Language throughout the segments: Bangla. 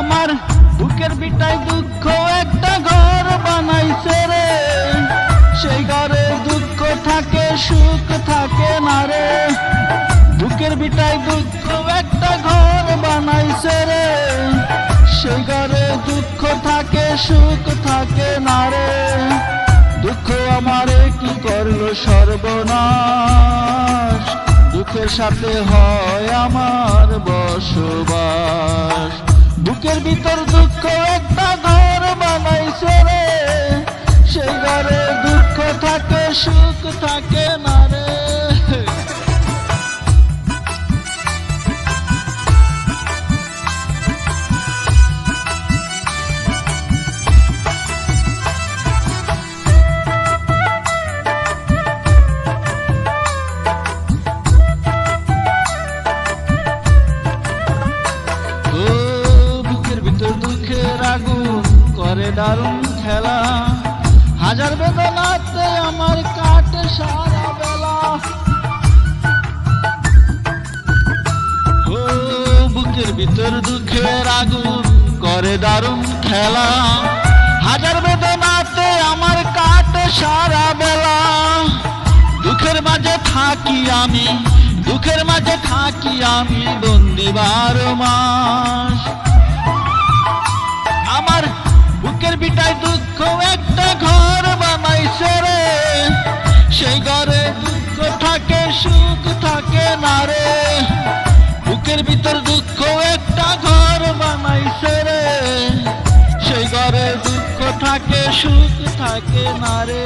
আমার বুকের বিটায় দুঃখ একটা ঘর বানাইছে রে, সেই ঘরে দুঃখ থাকে সুখ থাকে না রে। বুকের বিটায় দুঃখ একটা ঘর বানাইছে রে, সেই ঘরে দুঃখ থাকে সুখ থাকে না রে। দুঃখ আমারে কি করলো সর্বনাশ, দুঃখের সাথে হয় আমার বসবাস। বুকের ভিতর দুঃখ একটা ঘর বানাইছে রে, সেই ঘরে দুঃখ থাকে সুখ থাকে না রে। করে দারুণ খেলা, হাজার বেদনাতে আমার কাটে সারা বেলা। ও বুকের ভিতর দুঃখের আগুন করে দারুণ খেলা, হাজার বেদনাতে আমার কাটে সারা বেলা। দুঃখের মাঝে থাকি আমি, দুঃখের মাঝে থাকি আমি বন্দি 12 মাস। আমার বুকের বিটায় দুঃখ একটা ঘর বানাইছে রে, সেই ঘরে দুঃখ থাকে সুখ থাকে না রে। বুকের ভিতর দুঃখ একটা ঘর বানাইছে রে, সেই ঘরে দুঃখ থাকে সুখ থাকে না রে।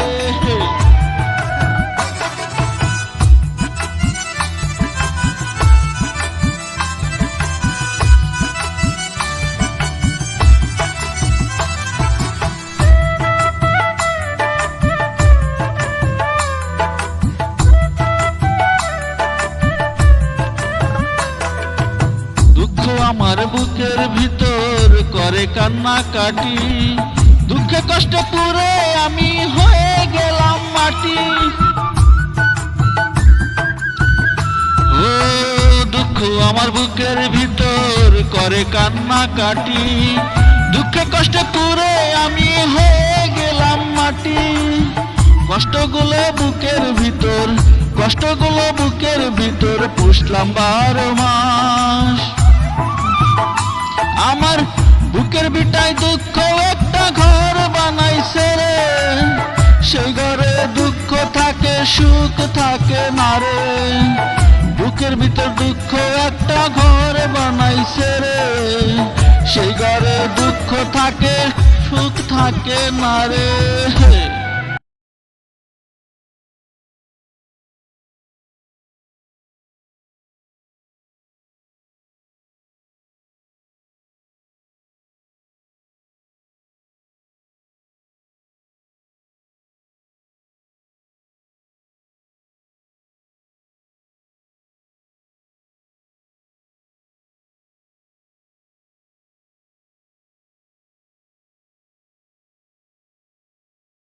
আমার বুকের ভিতর করে কান্না কাটি, দুঃখে কষ্টে পুরে আমি হয়ে গেলাম মাটি। ও দুঃখ আমার বুকের ভিতর করে কান্না কাটি, দুঃখে কষ্টে পুরে আমি হয়ে গেলাম মাটি। কষ্টগুলো বুকের ভিতর, কষ্টগুলো বুকের ভিতর পুষলাম 12 মাস। আমার বুকের বিটায় দুঃখ একটা ঘর বানাইছে রে, সেই ঘরে দুঃখ থাকে সুখ থাকে না রে। বুকের ভিতর দুঃখ একটা ঘর বানাইছে রে, সেই ঘরে দুঃখ থাকে সুখ থাকে না রে।